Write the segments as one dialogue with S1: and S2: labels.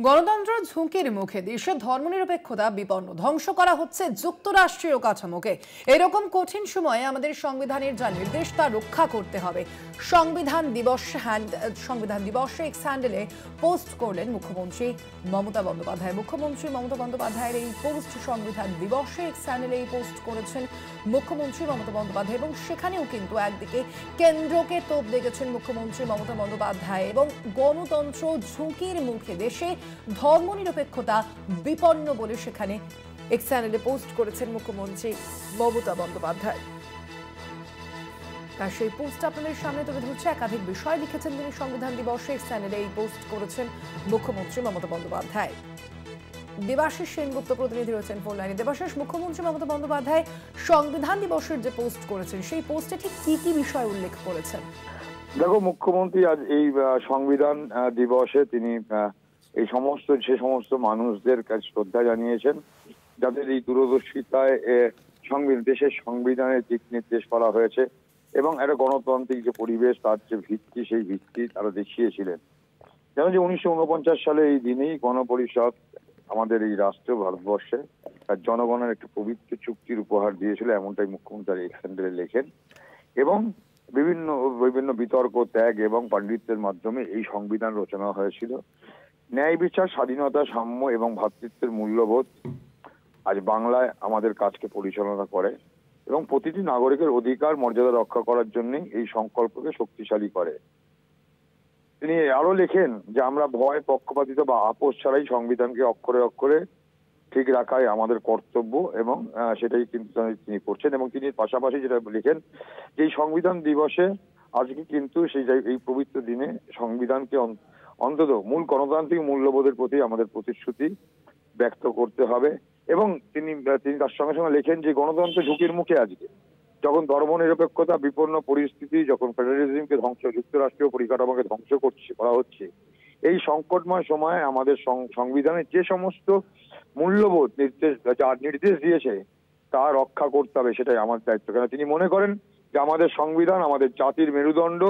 S1: গণতন্ত্র ঝুঁকির মুখে, দেশের ধর্মনিরপেক্ষতা বিপন্ন, ধ্বংস করা হচ্ছে যুক্তরাষ্ট্রীয় কাঠামোকে। এরকম কঠিন সময়ে আমাদের সংবিধানের যা নির্দেশ তা রক্ষা করতে হবে। সংবিধান দিবসে এক্স হ্যান্ডেলে পোস্ট করলেন মুখ্যমন্ত্রী মমতা বন্দ্যোপাধ্যায়। মুখ্যমন্ত্রী মমতা বন্দ্যোপাধ্যায়ের এই পোস্ট, সংবিধান দিবসে এক্স হ্যান্ডেলে এই পোস্ট করেছেন মুখ্যমন্ত্রী মমতা বন্দ্যোপাধ্যায়, এবং সেখানেও কিন্তু একদিকে কেন্দ্রকে তোপ দেখেছেন মুখ্যমন্ত্রী মমতা বন্দ্যোপাধ্যায় এবং গণতন্ত্র ঝুঁকির মুখে, দেশে ধর্মনিরপেক্ষতা বিপন্ন বলে সেখানে এক্স চ্যানেলে পোস্ট করেছেন মুখ্যমন্ত্রী মমতা বন্দ্যোপাধ্যায়। তার সেই পোস্ট আপনাদের সামনে তুলে ধরছে। একাধিক বিষয় লিখেছেন তিনি সংবিধান দিবসে এক্স চ্যানেলে এই পোস্ট করেছেন মুখ্যমন্ত্রী মমতা বন্দ্যোপাধ্যায়। দেবাশিস সেনগুপ্ত প্রতিনিধি রয়েছেন ফোন লাইনে। দেবাশিস, মুখ্যমন্ত্রী মমতা বন্দ্যোপাধ্যায় সংবিধান দিবসের যে পোস্ট করেছেন সেই পোস্টে ঠিক কি কি বিষয় উল্লেখ করেছেন?
S2: দেখো, মুখ্যমন্ত্রী আজ এই সংবিধান দিবসে তিনি এই সে সমস্ত মানুষদের কাছে শ্রদ্ধা জানিয়েছেন যাদের এই দূরদর্শিতায় দেশের সংবিধানের দিক নির্দেশ করা হয়েছে এবং একটা গণতান্ত্রিক যে পরিবেশ, তার যে ভিত্তি, সেই ভিত্তি তারা দেখিয়েছিলেন। যেমন যে 1949 সালে এই দিনেই গণপরিষদ আমাদের এই রাষ্ট্র ভারতবর্ষে তার জনগণের একটা পবিত্র চুক্তির উপহার দিয়েছিল, এমনটাই মুখ্যমন্ত্রী এক্স হ্যান্ডেলে লেখেন। এবং বিভিন্ন বিতর্ক, ত্যাগ এবং পাণ্ডিত্যের মাধ্যমে এই সংবিধান রচনা হয়েছিল। ন্যায় বিচার, স্বাধীনতা, সাম্য এবং ভ্রাতৃত্বের মূল্যবোধ আজ বাংলায় আমাদের কাজকে পরিচালনা করে এবং প্রতিটি নাগরিকের অধিকার মর্যাদা রক্ষা করার জন্য এই সংকল্পকে শক্তিশালী করে। তিনি আরো লেখেন যে আমরা ভয়, পক্ষপাতিতা বা আপোষ ছাড়াই সংবিধানকে অক্ষরে অক্ষরে ঠিক রাখাই আমাদের কর্তব্য, এবং সেটাই কিন্তু তিনি করছেন। এবং তিনি পাশাপাশি যেটা লিখেন যে এই সংবিধান দিবসে আজকে কিন্তু এই পবিত্র দিনে সংবিধানকে অন্তত মূল গণতান্ত্রিক মূল্যবোধের প্রতি আমাদের প্রতিশ্রুতি ব্যক্ত করতে হবে। এবং তিনি তার সঙ্গে সঙ্গে লেখেন যে গণতন্ত্র ঝুঁকির মুখে আজকে, যখন ধর্মনিরপেক্ষতা বিপন্ন পরিস্থিতি, যখন ফেডারেলিজমকে ধ্বংস, যুক্তরাষ্ট্রীয় পরিকাঠামোকে ধ্বংস করা হচ্ছে, এই সংকটময় সময়ে আমাদের সংবিধানে যে সমস্ত মূল্যবোধ নির্দেশ দিয়েছে তা রক্ষা করতে হবে, সেটাই আমার দায়িত্ব। কেন তিনি মনে করেন যে আমাদের সংবিধান আমাদের জাতির মেরুদণ্ড,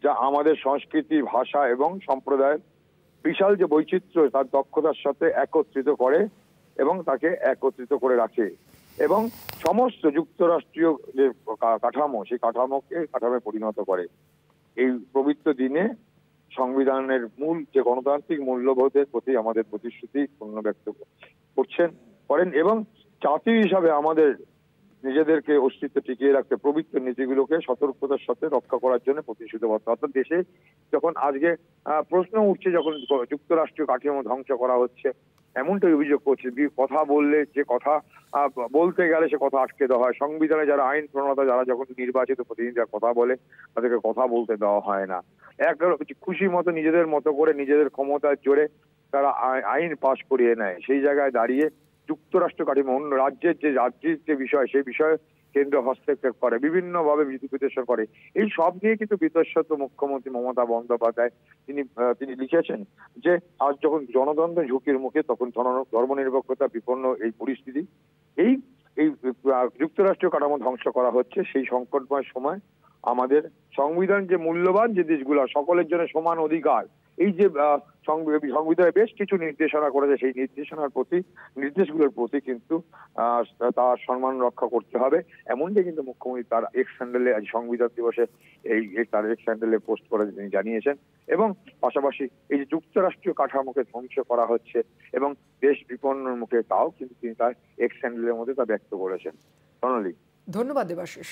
S2: যা আমাদের সংস্কৃতি, ভাষা এবং সম্প্রদায়ের বিশাল যে বৈচিত্র্য তার দক্ষতার সাথে একত্রিত করে এবং তাকে একত্রিত করে রাখে এবং সমস্ত যুক্তরাষ্ট্রীয় যে কাঠামো, সেই কাঠামোয় পরিণত করে। এই পবিত্র দিনে সংবিধানের মূল যে গণতান্ত্রিক মূল্যবোধের প্রতি আমাদের প্রতিশ্রুতি পূর্ণ ব্যক্ত করেন এবং জাতি হিসাবে আমাদের নিজেদেরকে অস্তিত্ব টিকিয়ে রাখতে পবিত্র নীতিগুলোকে সতর্কতার সাথে রক্ষা করার জন্য প্রতিশ্রুতিবদ্ধ। অর্থাৎ দেশে যখন আজকে প্রশ্ন উঠছে, যখন যুক্তরাষ্ট্রীয় কাঠামো ধ্বংস করা হচ্ছে, এমনটাই অভিযোগ করছে কথা বললে, যে কথা বলতে গেলে সে কথা আটকে দেওয়া হয়। সংবিধানে যারা আইন প্রণেতা, যারা যখন নির্বাচিত প্রতিনিধিরা কথা বলে, তাদেরকে কথা বলতে দেওয়া হয় না। খুশি মতো নিজেদের মতো করে নিজেদের ক্ষমতার জোরে তারা আইন পাশ করিয়ে নেয়। সেই জায়গায় দাঁড়িয়ে যুক্তরাষ্ট্র কাঠামো অন্য রাজ্যের যে বিষয়, সেই বিষয়ে কেন্দ্র হস্তক্ষেপ করে, বিভিন্নভাবে বিতর্ক করে। এই সব নিয়ে কিন্তু বিতর্কিত মুখ্যমন্ত্রী মমতা বন্দ্যোপাধ্যায় তিনি লিখেছেন যে আজ যখন জনতন্ত্র ঝুঁকির মুখে, তখন ধর্মনিরপেক্ষতা বিপন্ন এই পরিস্থিতি, এই যুক্তরাষ্ট্রীয় কাঠামো ধ্বংস করা হচ্ছে, সেই সংকটময় সময় আমাদের সংবিধান যে মূল্যবান যে দেশগুলো, সকলের জন্য সমান অধিকার, এই যে সংবিধানে বেশ কিছু নির্দেশনা করেছে, সেই নির্দেশগুলোর প্রতি কিন্তু তার সম্মান রক্ষা করতে হবে। এমনটাই কিন্তু মুখ্যমন্ত্রী তার এক্স হ্যান্ডেলে আজ সংবিধান দিবসে তার এক্স হ্যান্ডেলে পোস্ট করে তিনি জানিয়েছেন। এবং পাশাপাশি এই যে যুক্তরাষ্ট্রীয় কাঠামোকে ধ্বংস করা হচ্ছে এবং দেশ বিপন্নের মুখে, তাও কিন্তু তিনি তার এক্স হ্যান্ডেলের মধ্যে তা ব্যক্ত করেছেন।
S1: ধন্যবাদ দেবাশিস।